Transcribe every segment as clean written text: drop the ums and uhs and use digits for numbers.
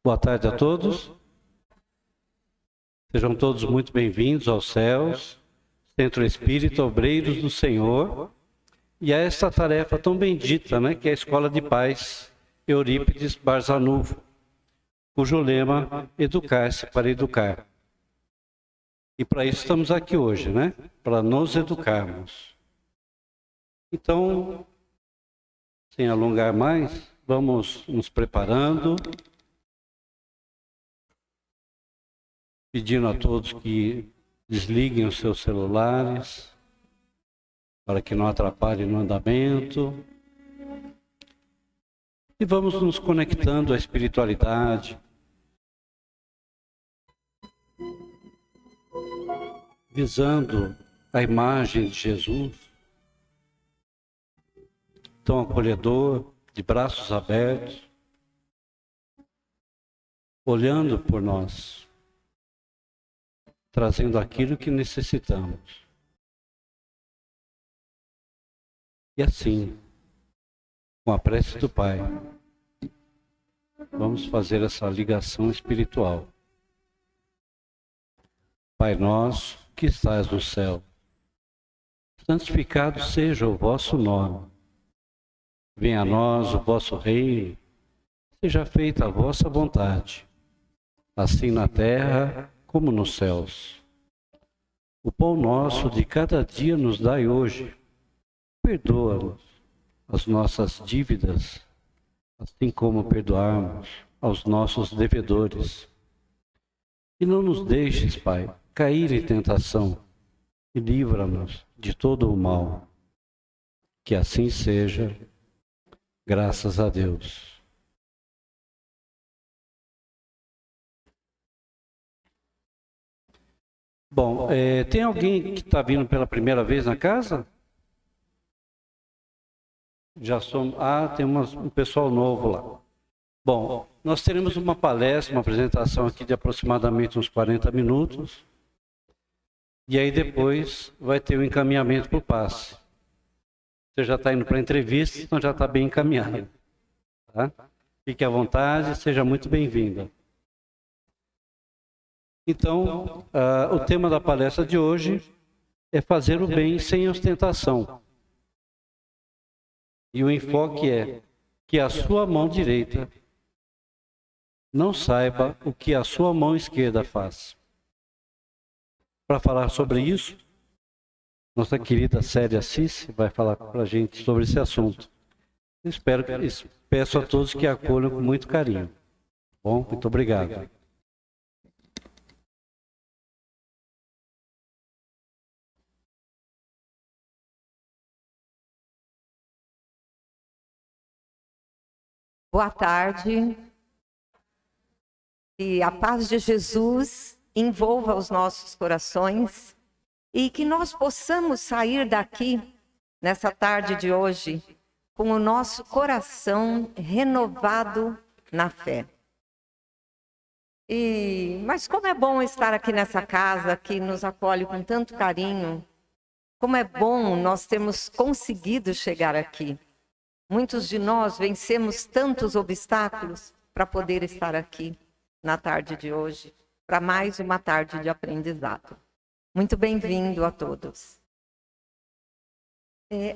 Boa tarde a todos. Sejam todos muito bem-vindos aos céus, Centro Espírita Obreiros do Senhor, e a esta tarefa tão bendita, né, que é a Escola de Paz Eurípides Barzanufo, cujo lema Educar-se para Educar. E para isso estamos aqui hoje, né, para nos educarmos. Então, sem alongar mais, vamos nos preparando, pedindo a todos que desliguem os seus celulares, para que não atrapalhem no andamento. E vamos nos conectando à espiritualidade, visando a imagem de Jesus, tão acolhedor, de braços abertos, olhando por nós, trazendo aquilo que necessitamos. E assim, com a prece do Pai, vamos fazer essa ligação espiritual. Pai nosso, que estás no céu, santificado seja o vosso nome. Venha a nós o vosso reino, seja feita a vossa vontade, assim na terra como nos céus. O pão nosso de cada dia nos dai hoje. Perdoa-nos as nossas dívidas, assim como perdoarmos aos nossos devedores. E não nos deixes, Pai, cair em tentação, e livra-nos de todo o mal. Que assim seja, graças a Deus. Bom, tem alguém que está vindo pela primeira vez na casa? Já somos. Tem um pessoal novo lá. Bom, nós teremos uma palestra, uma apresentação aqui de aproximadamente uns 40 minutos. E aí depois vai ter o encaminhamento para o passe. Você já está indo para a entrevista, então já está bem encaminhado. Tá? Fique à vontade, seja muito bem-vinda. Então, o tema da palestra de hoje é fazer o bem sem ostentação. E o enfoque é que a sua mão direita não saiba o que a sua mão esquerda faz. Para falar sobre isso, nossa querida Célia Assis vai falar para a gente sobre esse assunto. Peço a todos que a acolham com muito carinho. Bom, muito obrigado. Boa tarde. Que a paz de Jesus envolva os nossos corações e que nós possamos sair daqui, nessa tarde de hoje, com o nosso coração renovado na fé. Mas como é bom estar aqui nessa casa que nos acolhe com tanto carinho. Como é bom nós termos conseguido chegar aqui. Muitos de nós vencemos tantos obstáculos para poder estar aqui na tarde de hoje, para mais uma tarde de aprendizado. Muito bem-vindo a todos.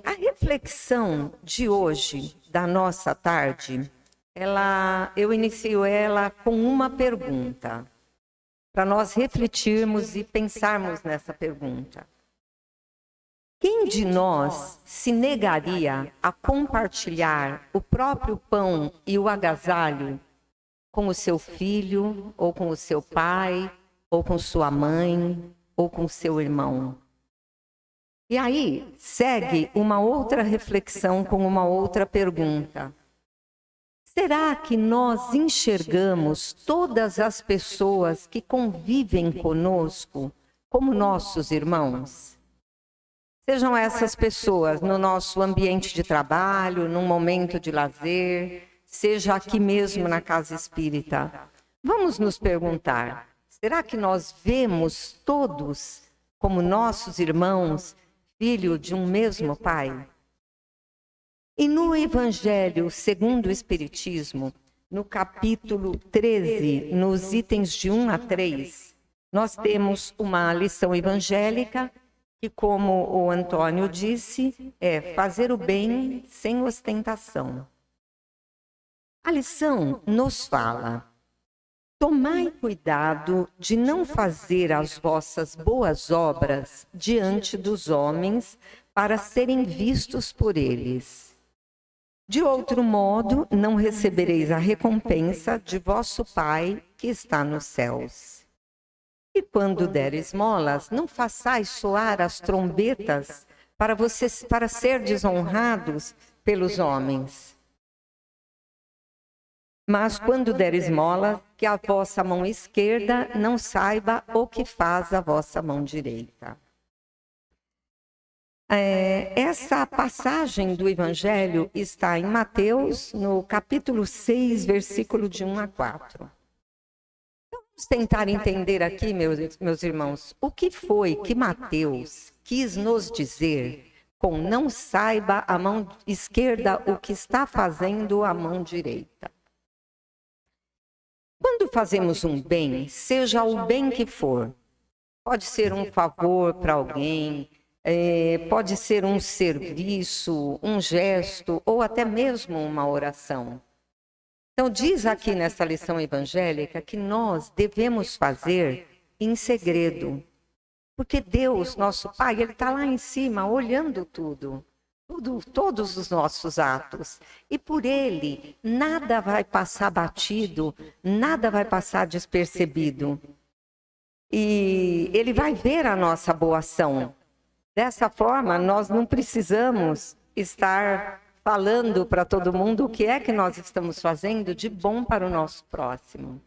A reflexão de hoje, da nossa tarde, eu inicio ela com uma pergunta, para nós refletirmos e pensarmos nessa pergunta. Quem de nós se negaria a compartilhar o próprio pão e o agasalho com o seu filho, ou com o seu pai, ou com sua mãe, ou com seu irmão? E aí segue uma outra reflexão com uma outra pergunta. Será que nós enxergamos todas as pessoas que convivem conosco como nossos irmãos? Sejam essas pessoas no nosso ambiente de trabalho, num momento de lazer, seja aqui mesmo na casa espírita. Vamos nos perguntar, será que nós vemos todos como nossos irmãos, filho de um mesmo Pai? E no Evangelho segundo o Espiritismo, no capítulo 13, nos itens de 1 a 3, nós temos uma lição evangélica que, como o Antônio disse, é fazer o bem sem ostentação. A lição nos fala: tomai cuidado de não fazer as vossas boas obras diante dos homens para serem vistos por eles. De outro modo, não recebereis a recompensa de vosso Pai que está nos céus. E quando der esmolas, não façais soar as trombetas para ser desonrados pelos homens. Mas quando der esmola, que a vossa mão esquerda não saiba o que faz a vossa mão direita. Essa passagem do Evangelho está em Mateus, no capítulo 6, versículo de 1 a 4. Então, vamos tentar entender aqui, meus irmãos, o que foi que Mateus quis nos dizer com não saiba a mão esquerda o que está fazendo a mão direita. Quando fazemos um bem, seja o bem que for, pode ser um favor para alguém, pode ser um serviço, um gesto ou até mesmo uma oração. Então diz aqui nessa lição evangélica que nós devemos fazer em segredo, porque Deus, nosso Pai, Ele está lá em cima olhando tudo. Todos os nossos atos. E por Ele, nada vai passar batido, nada vai passar despercebido. E Ele vai ver a nossa boa ação. Dessa forma, nós não precisamos estar falando para todo mundo o que é que nós estamos fazendo de bom para o nosso próximo.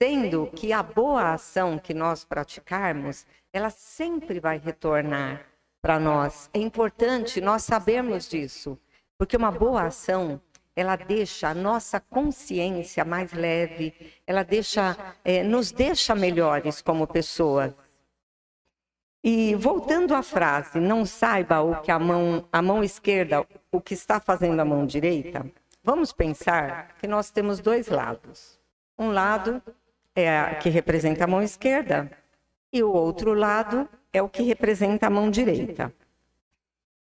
Sendo que a boa ação que nós praticarmos, ela sempre vai retornar para nós. É importante nós sabermos disso, porque uma boa ação, ela deixa a nossa consciência mais leve, ela nos deixa melhores como pessoas. E voltando à frase, não saiba o que a mão esquerda, o que está fazendo a mão direita, vamos pensar que nós temos dois lados. Um lado é que representa a mão esquerda e o outro lado é o que representa a mão direita.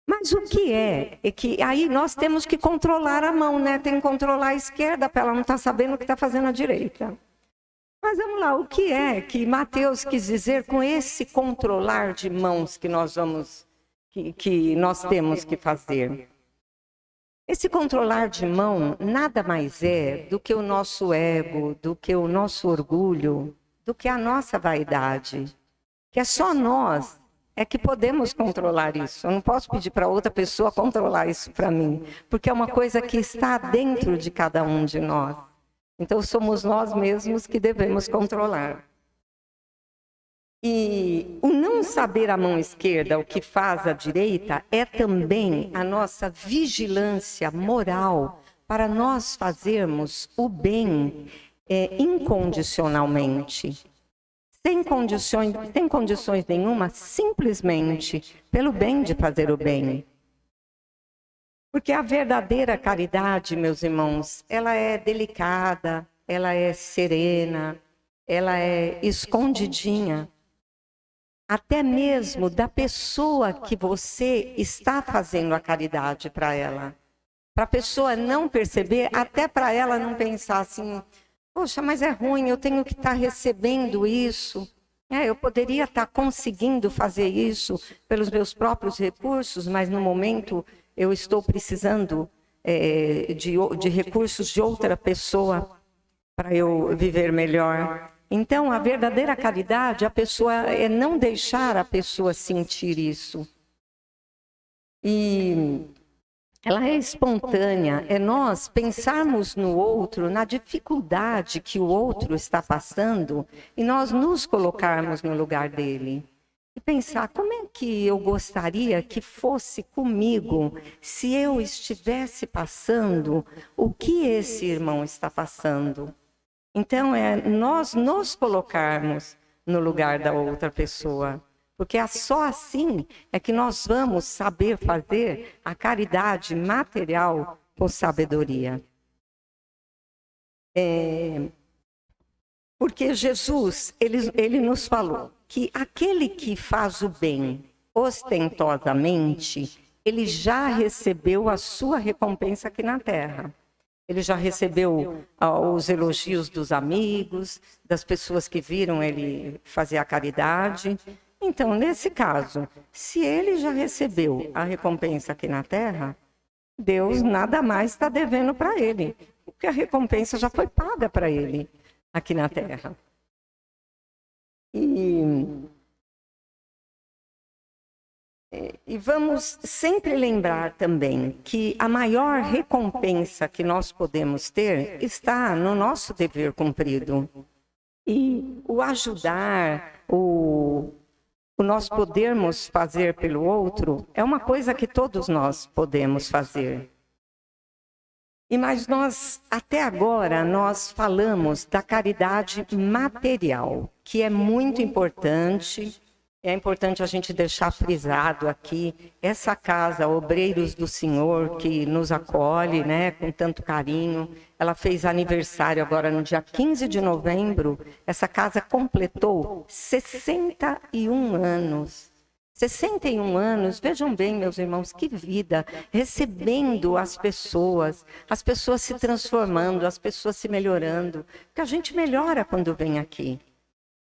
Mas o que é que aí nós temos que controlar a mão, né? Tem que controlar a esquerda para ela não estar sabendo o que está fazendo a direita. Mas vamos lá, o que é que Mateus quis dizer com esse controlar de mãos que nós temos que fazer? Esse controlar de mão nada mais é do que o nosso ego, do que o nosso orgulho, do que a nossa vaidade. Que é só nós que podemos controlar isso. Eu não posso pedir para outra pessoa controlar isso para mim, porque é uma coisa que está dentro de cada um de nós. Então somos nós mesmos que devemos controlar. E o não saber a mão esquerda, o que faz a direita, é também a nossa vigilância moral para nós fazermos o bem incondicionalmente. Sem condições nenhuma, simplesmente pelo bem de fazer o bem. Porque a verdadeira caridade, meus irmãos, ela é delicada, ela é serena, ela é escondidinha. Até mesmo da pessoa que você está fazendo a caridade para ela. Para a pessoa não perceber, até para ela não pensar assim, poxa, mas é ruim, eu tenho que estar recebendo isso. Eu poderia estar conseguindo fazer isso pelos meus próprios recursos, mas no momento eu estou precisando de recursos de outra pessoa para eu viver melhor. Então, a verdadeira caridade, a pessoa é não deixar a pessoa sentir isso. E ela é espontânea, é nós pensarmos no outro, na dificuldade que o outro está passando e nós nos colocarmos no lugar dele. E pensar, como é que eu gostaria que fosse comigo se eu estivesse passando o que esse irmão está passando? Então, nós nos colocarmos no lugar da outra pessoa. Porque só assim é que nós vamos saber fazer a caridade material com sabedoria. Porque Jesus, ele nos falou que aquele que faz o bem ostentosamente, ele já recebeu a sua recompensa aqui na terra. Ele já recebeu os elogios dos amigos, das pessoas que viram ele fazer a caridade. Então, nesse caso, se ele já recebeu a recompensa aqui na terra, Deus nada mais está devendo para ele, porque a recompensa já foi paga para ele aqui na terra. E vamos sempre lembrar também que a maior recompensa que nós podemos ter está no nosso dever cumprido. E o ajudar, o nós podermos fazer pelo outro é uma coisa que todos nós podemos fazer. Mas nós, até agora, nós falamos da caridade material, que é muito importante. É importante a gente deixar frisado aqui, essa casa, Obreiros do Senhor, que nos acolhe, né, com tanto carinho. Ela fez aniversário agora no dia 15 de novembro. Essa casa completou 61 anos. 61 anos, vejam bem, meus irmãos, que vida, recebendo as pessoas se transformando, as pessoas se melhorando, porque a gente melhora quando vem aqui.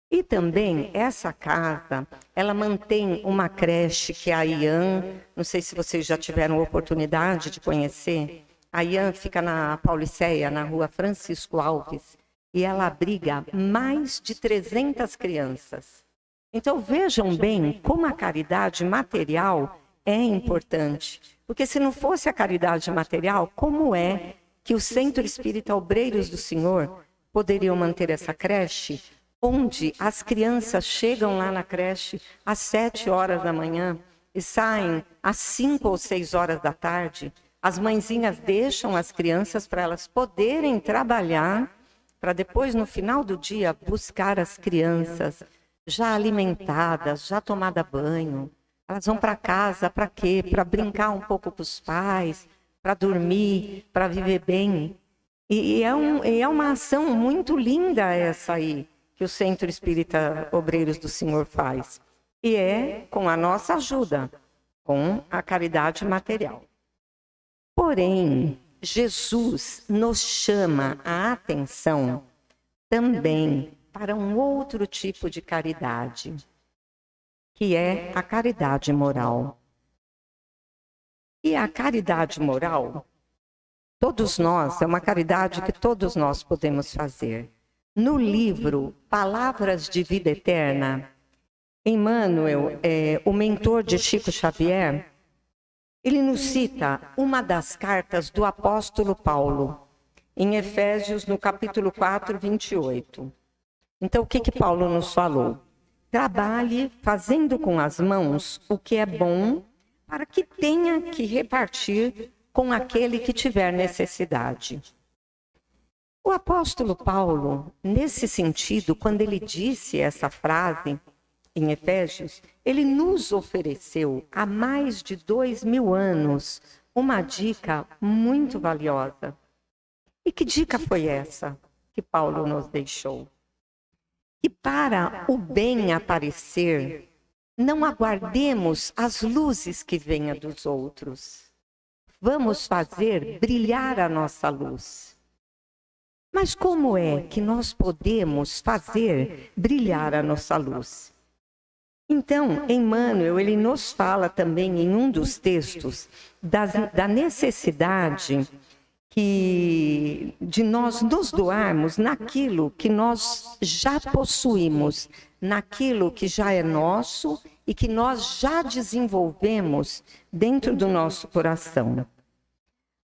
E também, essa casa, ela mantém uma creche que é a IAN, não sei se vocês já tiveram oportunidade de conhecer, a IAN fica na Pauliceia, na rua Francisco Alves, e ela abriga mais de 300 crianças. Então, vejam bem como a caridade material é importante. Porque se não fosse a caridade material, como é que o Centro Espírita Obreiros do Senhor poderiam manter essa creche, onde as crianças chegam lá na creche às 7 horas da manhã e saem às 5 ou 6 horas da tarde? As mãezinhas deixam as crianças para elas poderem trabalhar, para depois, no final do dia, buscar as crianças já alimentadas, já tomada banho. Elas vão para casa para quê? Para brincar um pouco com os pais, para dormir, para viver bem. E é uma ação muito linda essa aí, que o Centro Espírita Obreiros do Senhor faz. E é com a nossa ajuda, com a caridade material. Porém, Jesus nos chama a atenção também para um outro tipo de caridade, que é a caridade moral. E a caridade moral, todos nós, é uma caridade que todos nós podemos fazer. No livro Palavras de Vida Eterna, Emmanuel, o mentor de Chico Xavier, ele nos cita uma das cartas do apóstolo Paulo, em Efésios, no capítulo 4, 28. Então, o que Paulo nos falou? Trabalhe fazendo com as mãos o que é bom, para que tenha que repartir com aquele que tiver necessidade. O apóstolo Paulo, nesse sentido, quando ele disse essa frase em Efésios, ele nos ofereceu há mais de 2000 anos uma dica muito valiosa. E que dica foi essa que Paulo nos deixou? Que para o bem aparecer, não aguardemos as luzes que venham dos outros. Vamos fazer brilhar a nossa luz. Mas como é que nós podemos fazer brilhar a nossa luz? Então, Emmanuel, ele nos fala também em um dos textos da necessidade de nós nos doarmos naquilo que nós já possuímos, naquilo que já é nosso e que nós já desenvolvemos dentro do nosso coração.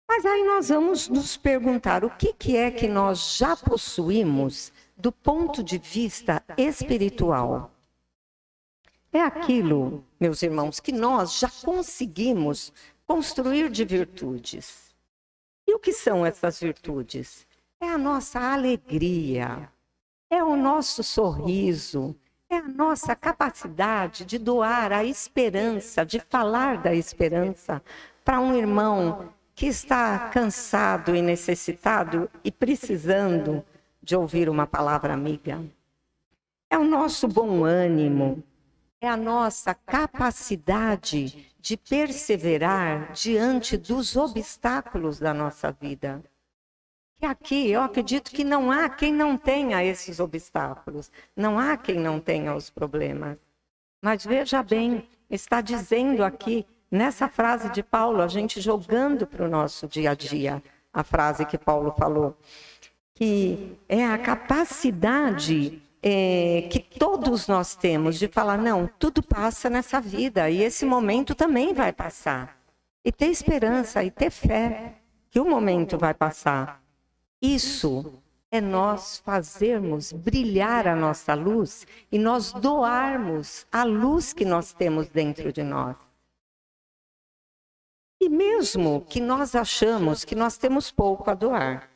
Mas aí nós vamos nos perguntar o que é que nós já possuímos do ponto de vista espiritual. É aquilo, meus irmãos, que nós já conseguimos construir de virtudes. E o que são essas virtudes? É a nossa alegria, é o nosso sorriso, é a nossa capacidade de doar a esperança, de falar da esperança para um irmão que está cansado e necessitado e precisando de ouvir uma palavra amiga. É o nosso bom ânimo, é a nossa capacidade de perseverar diante dos obstáculos da nossa vida. E aqui eu acredito que não há quem não tenha esses obstáculos, não há quem não tenha os problemas. Mas veja bem, está dizendo aqui, nessa frase de Paulo, a gente jogando para o nosso dia a dia, a frase que Paulo falou, que é a capacidade que todos nós temos de falar, não, tudo passa nessa vida e esse momento também vai passar. E ter esperança e ter fé que o momento vai passar. Isso é nós fazermos brilhar a nossa luz e nós doarmos a luz que nós temos dentro de nós. E mesmo que nós achamos que nós temos pouco a doar,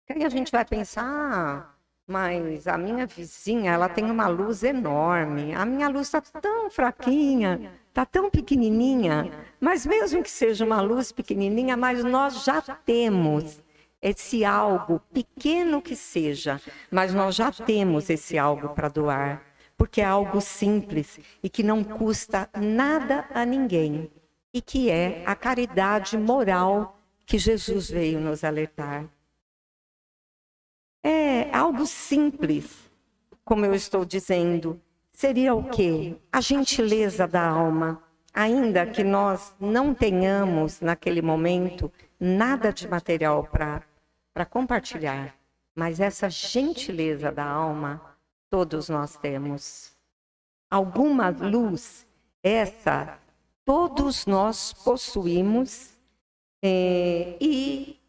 aí a gente vai pensar, mas a minha vizinha, ela tem uma luz enorme, a minha luz está tão fraquinha, está tão pequenininha, mas mesmo que seja uma luz pequenininha, mas nós já temos esse algo, pequeno que seja, mas nós já temos esse algo para doar, porque é algo simples e que não custa nada a ninguém, e que é a caridade moral que Jesus veio nos alertar. É algo simples, como eu estou dizendo, seria o quê? A gentileza da alma, ainda que nós não tenhamos naquele momento nada de material para compartilhar, mas essa gentileza da alma, todos nós temos. Alguma luz, essa, todos nós possuímos e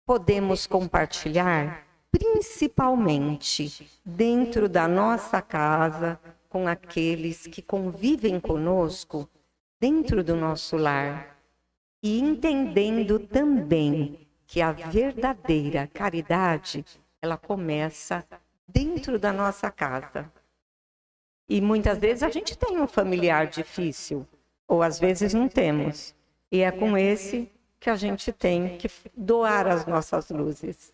podemos compartilhar, principalmente dentro da nossa casa, com aqueles que convivem conosco, dentro do nosso lar, e entendendo também que a verdadeira caridade, ela começa dentro da nossa casa. E muitas vezes a gente tem um familiar difícil, ou às vezes não temos. E é com esse que a gente tem que doar as nossas luzes.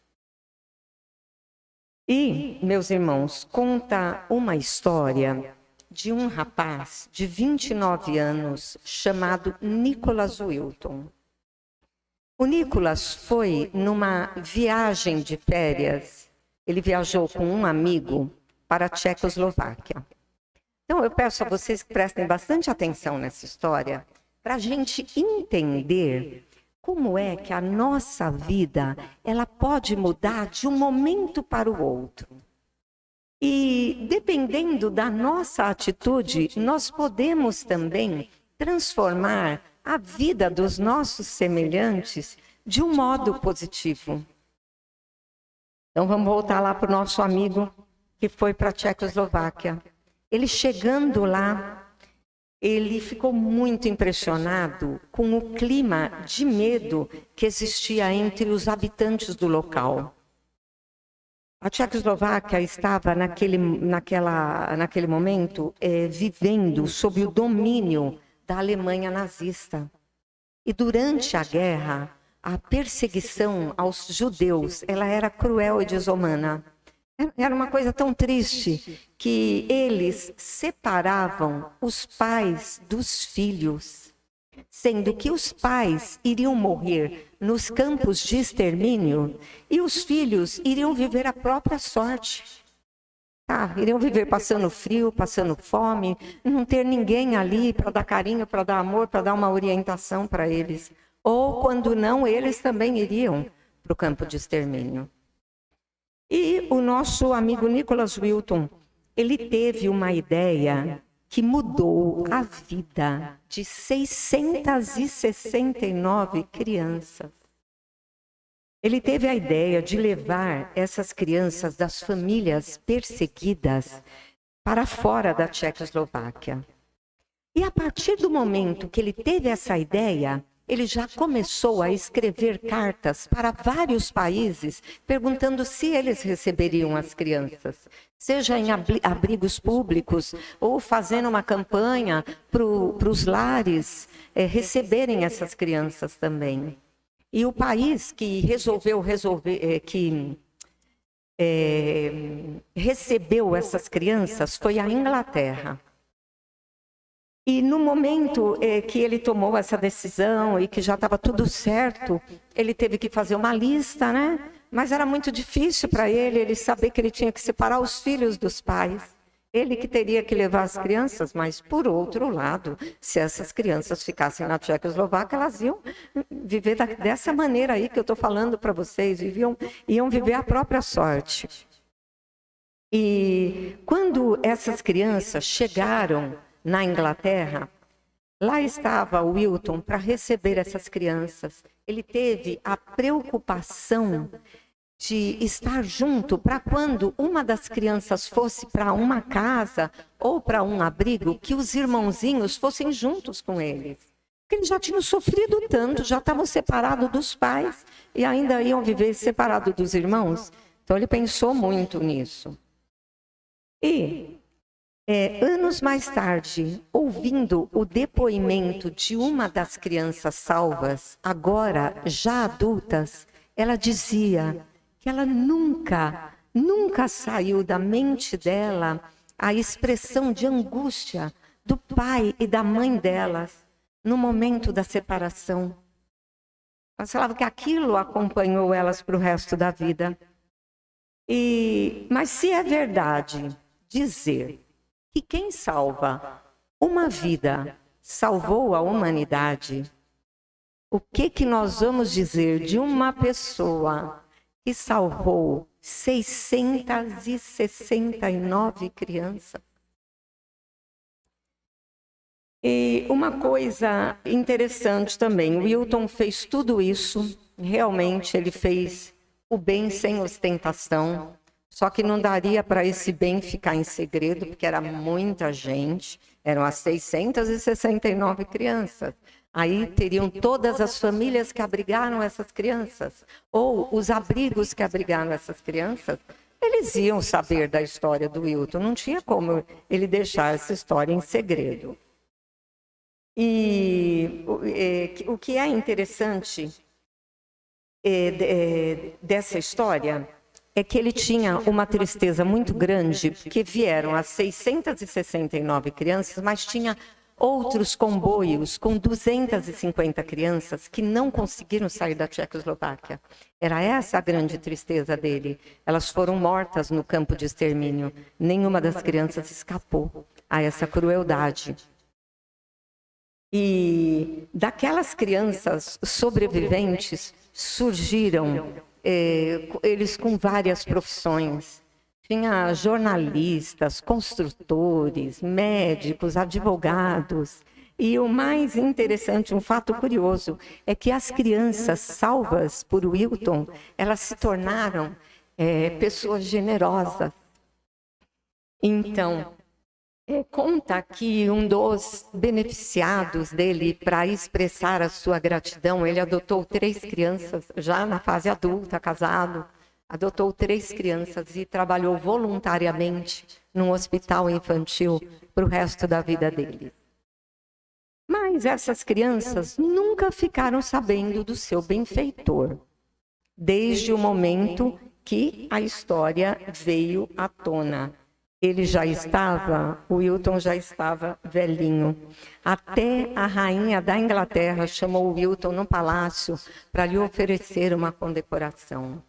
E, meus irmãos, conta uma história de um rapaz de 29 anos chamado Nicholas Wilton. O Nicholas foi numa viagem de férias, ele viajou com um amigo para a Tchecoslováquia. Então eu peço a vocês que prestem bastante atenção nessa história, para a gente entender como é que a nossa vida ela pode mudar de um momento para o outro. E dependendo da nossa atitude, nós podemos também transformar a vida dos nossos semelhantes de um modo positivo. Então vamos voltar lá para o nosso amigo que foi para a Tchecoslováquia. Ele chegando lá, ele ficou muito impressionado com o clima de medo que existia entre os habitantes do local. A Tchecoslováquia estava naquele momento vivendo sob o domínio da Alemanha nazista. E durante a guerra, a perseguição aos judeus, ela era cruel e desumana. Era uma coisa tão triste que eles separavam os pais dos filhos, sendo que os pais iriam morrer nos campos de extermínio e os filhos iriam viver a própria sorte. Iriam viver passando frio, passando fome, não ter ninguém ali para dar carinho, para dar amor, para dar uma orientação para eles. Ou, quando não, eles também iriam para o campo de extermínio. E o nosso amigo Nicholas Wilton, ele teve uma ideia que mudou a vida de 669 crianças. Ele teve a ideia de levar essas crianças das famílias perseguidas para fora da Tchecoslováquia. E a partir do momento que ele teve essa ideia, ele já começou a escrever cartas para vários países, perguntando se eles receberiam as crianças, seja em abrigos públicos ou fazendo uma campanha para os lares receberem essas crianças também. E o país que recebeu essas crianças foi a Inglaterra. E no momento que ele tomou essa decisão e que já estava tudo certo, ele teve que fazer uma lista, né? Mas era muito difícil para ele saber que ele tinha que separar os filhos dos pais. Ele que teria que levar as crianças, mas, por outro lado, se essas crianças ficassem na Tchecoslováquia, elas iam viver dessa maneira aí que eu estou falando para vocês, iam viver a própria sorte. E quando essas crianças chegaram na Inglaterra, lá estava o Wilton para receber essas crianças. Ele teve a preocupação de estar junto para quando uma das crianças fosse para uma casa ou para um abrigo, que os irmãozinhos fossem juntos com eles. Porque eles já tinham sofrido tanto, já estavam separados dos pais e ainda iam viver separados dos irmãos. Então ele pensou muito nisso. E anos mais tarde, ouvindo o depoimento de uma das crianças salvas, agora já adultas, ela dizia que ela nunca saiu da mente dela a expressão de angústia do pai e da mãe delas no momento da separação. Elas falavam que aquilo acompanhou elas para o resto da vida. Mas se é verdade dizer que quem salva uma vida salvou a humanidade, o que nós vamos dizer de uma pessoa que salvou 669 crianças? E uma coisa interessante também, o Wilton fez tudo isso, realmente ele fez o bem sem ostentação, só que não daria para esse bem ficar em segredo, porque era muita gente, eram as 669 crianças. Aí teriam todas as famílias que abrigaram essas crianças, ou os abrigos que abrigaram essas crianças, eles iam saber da história do Wilton, não tinha como ele deixar essa história em segredo. E o que é interessante dessa história é que ele tinha uma tristeza muito grande, porque vieram as 669 crianças, mas tinha outros comboios com 250 crianças que não conseguiram sair da Tchecoslováquia. Era essa a grande tristeza dele. Elas foram mortas no campo de extermínio. Nenhuma das crianças escapou a essa crueldade. E daquelas crianças sobreviventes surgiram eles com várias profissões. Tinha jornalistas, construtores, médicos, advogados. E o mais interessante, um fato curioso, é que as crianças salvas por Wilton, elas se tornaram pessoas generosas. Então, conta que um dos beneficiados dele, para expressar a sua gratidão, ele adotou 3 crianças, já na fase adulta, casado, adotou 3 crianças e trabalhou voluntariamente num hospital infantil para o resto da vida dele. Mas essas crianças nunca ficaram sabendo do seu benfeitor, desde o momento que a história veio à tona. O Wilton já estava velhinho. Até a rainha da Inglaterra chamou o Wilton no palácio para lhe oferecer uma condecoração.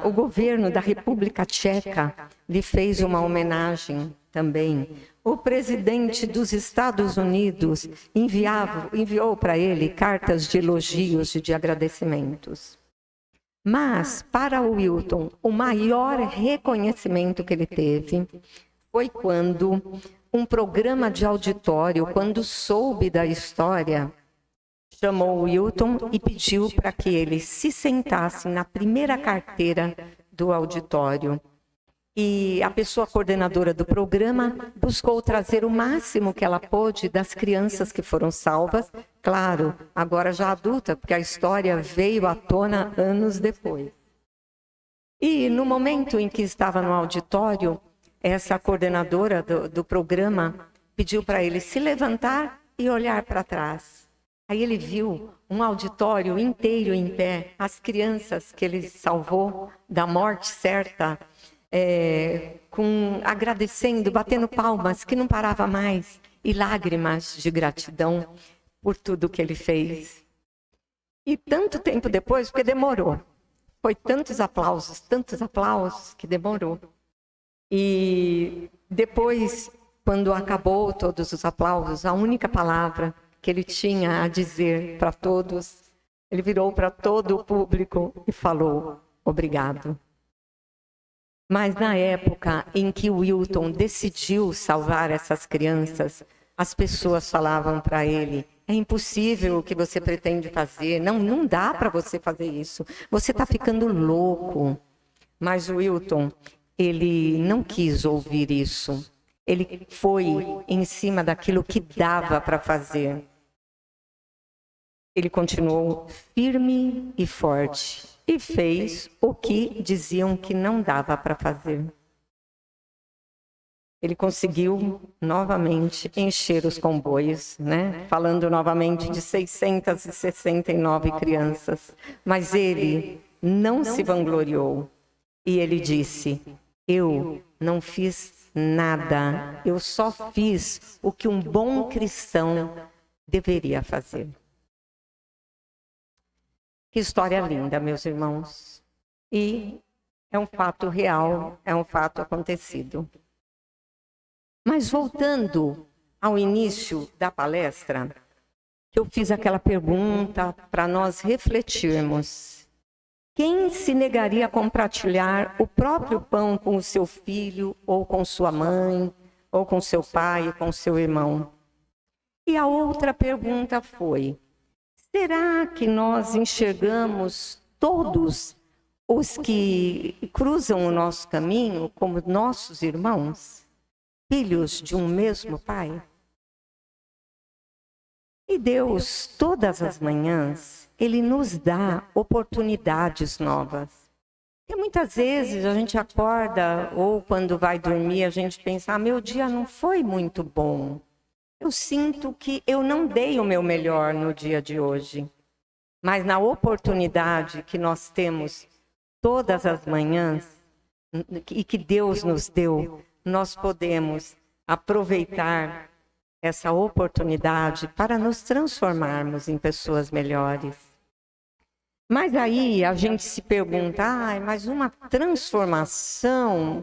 O governo da República Tcheca lhe fez uma homenagem também. O presidente dos Estados Unidos enviou para ele cartas de elogios e de agradecimentos. Mas, para o Wilton, o maior reconhecimento que ele teve foi quando um programa de auditório, quando soube da história, chamou o Wilton e pediu para que ele se sentasse na primeira carteira do auditório. E a pessoa coordenadora do programa buscou trazer o máximo que ela pôde das crianças que foram salvas, claro, agora já adulta, porque a história veio à tona anos depois. E no momento em que estava no auditório, essa coordenadora do programa pediu para ele se levantar e olhar para trás. Aí ele viu um auditório inteiro em pé, as crianças que ele salvou da morte certa, agradecendo, batendo palmas, que não parava mais, e lágrimas de gratidão por tudo que ele fez. E tanto tempo depois, porque demorou, foi tantos aplausos que demorou. E depois, quando acabou todos os aplausos, a única palavra que ele tinha a dizer para todos, ele virou para todo o público e falou: obrigado. Mas na época em que o Wilton decidiu salvar essas crianças, as pessoas falavam para ele: é impossível o que você pretende fazer, não dá para você fazer isso, você está ficando louco. Mas o Wilton, ele não quis ouvir isso, ele foi em cima daquilo que dava para fazer. Ele continuou firme e forte e fez o que diziam que não dava para fazer. Ele conseguiu novamente encher os comboios, né? Falando novamente de 669 crianças. Mas ele não se vangloriou. E ele disse: eu não fiz nada, eu só fiz o que um bom cristão deveria fazer. Que história linda, meus irmãos. E é um fato real, é um fato acontecido. Mas voltando ao início da palestra, eu fiz aquela pergunta para nós refletirmos. Quem se negaria a compartilhar o próprio pão com o seu filho, ou com sua mãe, ou com seu pai, ou com seu irmão? E a outra pergunta foi: será que nós enxergamos todos os que cruzam o nosso caminho como nossos irmãos, filhos de um mesmo pai? E Deus, todas as manhãs, Ele nos dá oportunidades novas. E muitas vezes a gente acorda, ou quando vai dormir, a gente pensa: meu dia não foi muito bom. Eu sinto que eu não dei o meu melhor no dia de hoje. Mas na oportunidade que nós temos todas as manhãs, e que Deus nos deu, nós podemos aproveitar essa oportunidade para nos transformarmos em pessoas melhores. Mas aí a gente se pergunta: mas uma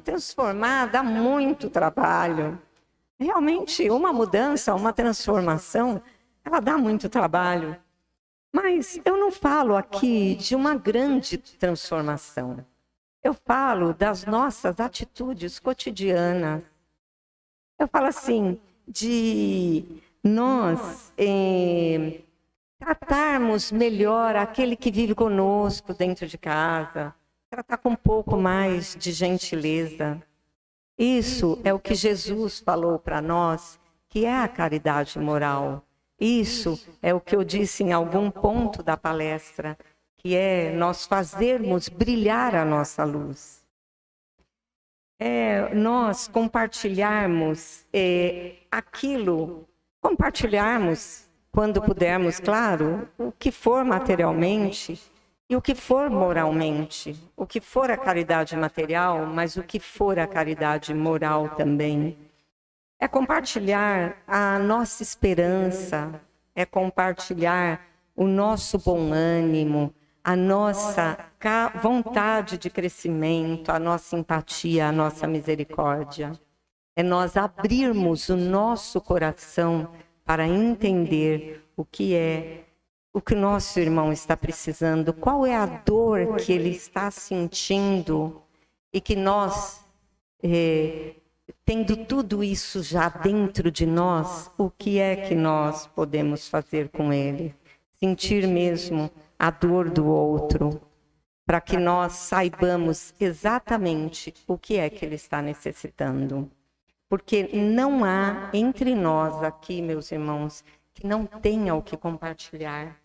transformar dá muito trabalho. Realmente, uma mudança, uma transformação, ela dá muito trabalho. Mas eu não falo aqui de uma grande transformação. Eu falo das nossas atitudes cotidianas. Eu falo assim, de nós tratarmos melhor aquele que vive conosco dentro de casa, tratar com um pouco mais de gentileza. Isso é o que Jesus falou para nós, que é a caridade moral. Isso é o que eu disse em algum ponto da palestra, que é nós fazermos brilhar a nossa luz. Nós compartilharmos compartilharmos quando pudermos, claro, o que for materialmente e o que for moralmente, o que for a caridade material, mas o que for a caridade moral também. É compartilhar a nossa esperança, é compartilhar o nosso bom ânimo, a nossa vontade de crescimento, a nossa empatia, a nossa misericórdia. É nós abrirmos o nosso coração para entender o que o nosso irmão está precisando, qual é a dor que ele está sentindo, e que nós, tendo tudo isso já dentro de nós, o que é que nós podemos fazer com ele? Sentir mesmo a dor do outro, para que nós saibamos exatamente o que é que ele está necessitando. Porque não há entre nós aqui, meus irmãos, que não tenha o que compartilhar.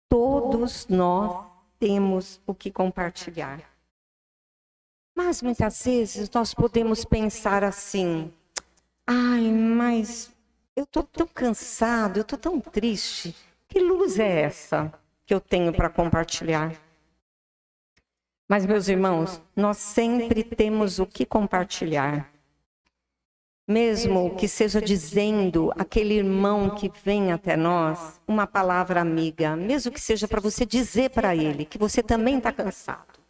Todos nós temos o que compartilhar. Mas muitas vezes nós podemos pensar assim: mas eu estou tão cansado, eu estou tão triste, Que luz é essa que eu tenho para compartilhar? Mas, meus irmãos, nós sempre temos o que compartilhar. Mesmo que seja dizendo aquele irmão que vem até nós uma palavra amiga, mesmo que seja para você dizer para ele que você também está cansado.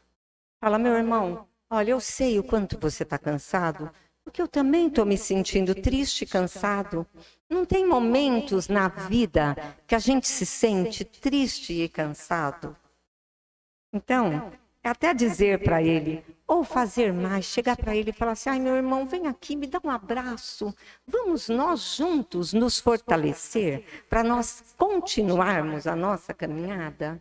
Fala, meu irmão, olha, eu sei o quanto você está cansado, porque eu também estou me sentindo triste e cansado. Não tem momentos na vida que a gente se sente triste e cansado? Então, até dizer para ele, ou fazer mais, chegar para ele e falar assim, ai meu irmão, vem aqui, me dá um abraço, vamos nós juntos nos fortalecer para nós continuarmos a nossa caminhada?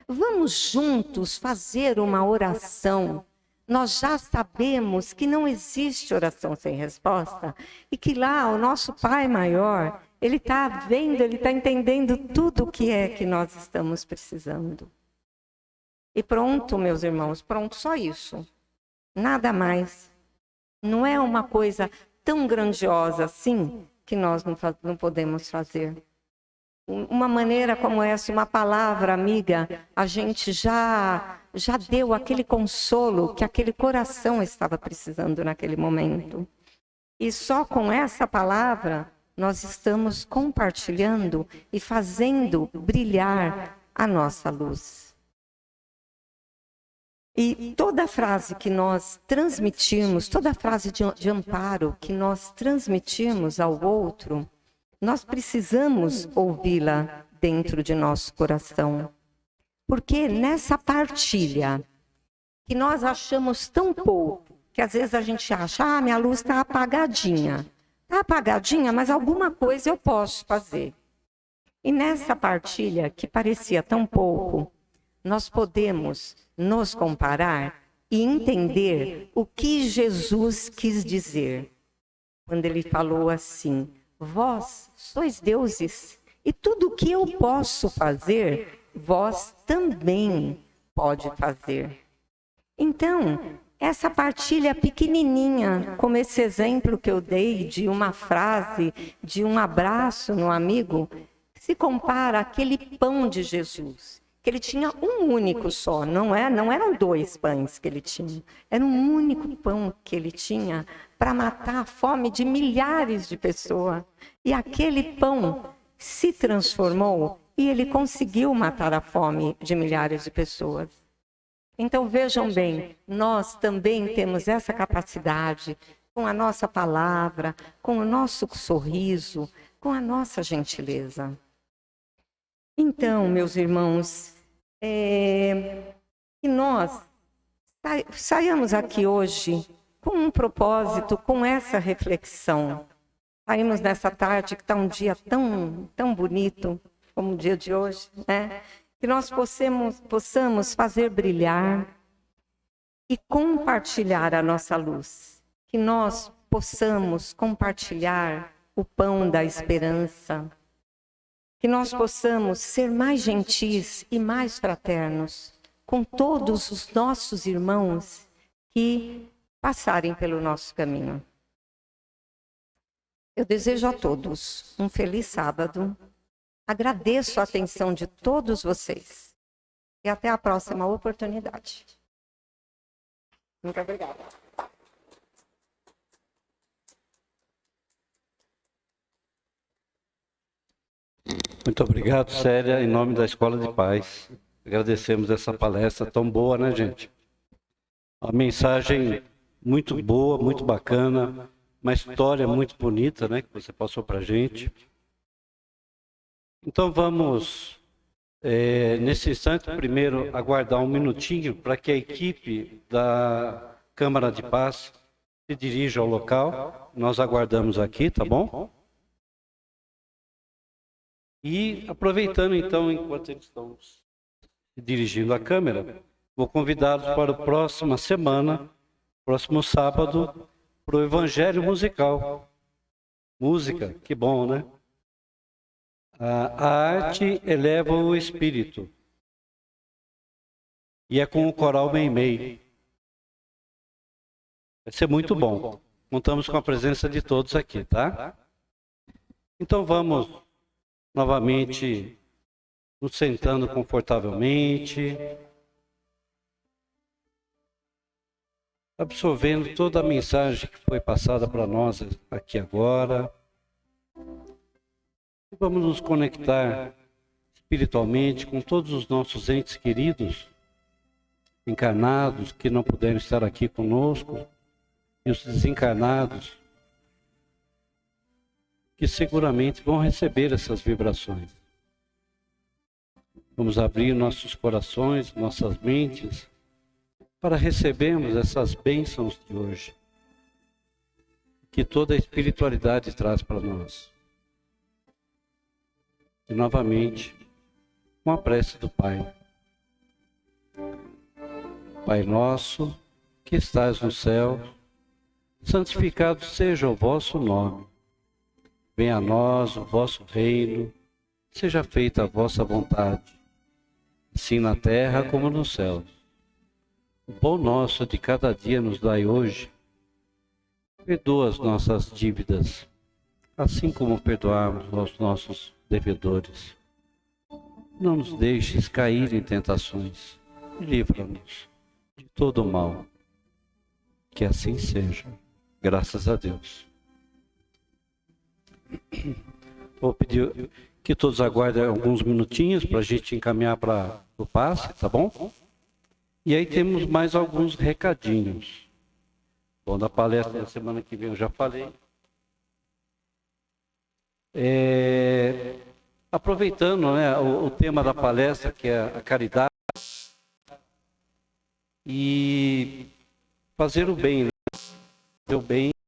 Vamos juntos fazer uma oração. Nós já sabemos que não existe oração sem resposta e que lá o nosso Pai maior, Ele está vendo, Ele está entendendo tudo o que é que nós estamos precisando. E pronto, meus irmãos, pronto, só isso. Nada mais. Não é uma coisa tão grandiosa assim que nós não podemos fazer. Uma maneira como essa, uma palavra amiga, a gente já deu aquele consolo que aquele coração estava precisando naquele momento. E só com essa palavra nós estamos compartilhando e fazendo brilhar a nossa luz. E toda frase que nós transmitirmos, toda frase de amparo que nós transmitirmos ao outro, nós precisamos ouvi-la dentro de nosso coração. Porque nessa partilha, que nós achamos tão pouco, que às vezes a gente acha, minha luz está apagadinha. Está apagadinha, mas alguma coisa eu posso fazer. E nessa partilha, que parecia tão pouco, nós podemos nos comparar e entender o que Jesus quis dizer. Quando ele falou assim, vós sois deuses, e tudo o que eu posso fazer, vós também pode fazer. Então, essa partilha pequenininha, como esse exemplo que eu dei de uma frase, de um abraço no amigo, se compara àquele pão de Jesus, que ele tinha um único só, não eram 2 pães que ele tinha, era um único pão que ele tinha para matar a fome de milhares de pessoas. E aquele pão se transformou e ele conseguiu matar a fome de milhares de pessoas. Então vejam bem, nós também temos essa capacidade com a nossa palavra, com o nosso sorriso, com a nossa gentileza. Então, meus irmãos, que nós saiamos aqui hoje com um propósito, com essa reflexão. Saímos nessa tarde que está um dia tão bonito, como o dia de hoje, né? Que nós possamos fazer brilhar e compartilhar a nossa luz. Que nós possamos compartilhar o pão da esperança. Que nós possamos ser mais gentis e mais fraternos com todos os nossos irmãos que passarem pelo nosso caminho. Eu desejo a todos um feliz sábado. Agradeço a atenção de todos vocês. E até a próxima oportunidade. Muito obrigada. Muito obrigado, Célia, em nome da Escola de Paz. Agradecemos essa palestra tão boa, né, gente? A mensagem muito boa, muito bacana, uma história muito bonita, né, que você passou para a gente. Então vamos, nesse instante, primeiro aguardar um minutinho para que a equipe da Câmara de Paz se dirija ao local. Nós aguardamos aqui, tá bom? E aproveitando então, enquanto eles estão se dirigindo à Câmara, vou convidá-los para a próxima semana, próximo sábado, para o Evangelho Musical. Música, que bom, né? A arte eleva o espírito. E é com o coral Meimei. Vai ser muito bom. Contamos com a presença de todos aqui, tá? Então vamos novamente nos sentando confortavelmente, absorvendo toda a mensagem que foi passada para nós aqui agora. Vamos nos conectar espiritualmente com todos os nossos entes queridos, encarnados, que não puderam estar aqui conosco, e os desencarnados, que seguramente vão receber essas vibrações. Vamos abrir nossos corações, nossas mentes, para recebermos essas bênçãos de hoje, que toda a espiritualidade traz para nós. E novamente, com a prece do Pai. Pai nosso, que estás no céu, santificado seja o vosso nome. Venha a nós o vosso reino, seja feita a vossa vontade, assim na terra como nos céus. O pão nosso de cada dia nos dai hoje. Perdoa as nossas dívidas, assim como perdoamos aos nossos devedores. Não nos deixes cair em tentações, e livra-nos de todo o mal. Que assim seja, graças a Deus. Vou pedir que todos aguardem alguns minutinhos para a gente encaminhar para o passe, tá bom? E aí temos mais alguns recadinhos. Bom, da palestra da semana que vem eu já falei. Aproveitando, né, o tema da palestra, que é a caridade, e fazer o bem, né? Fazer o bem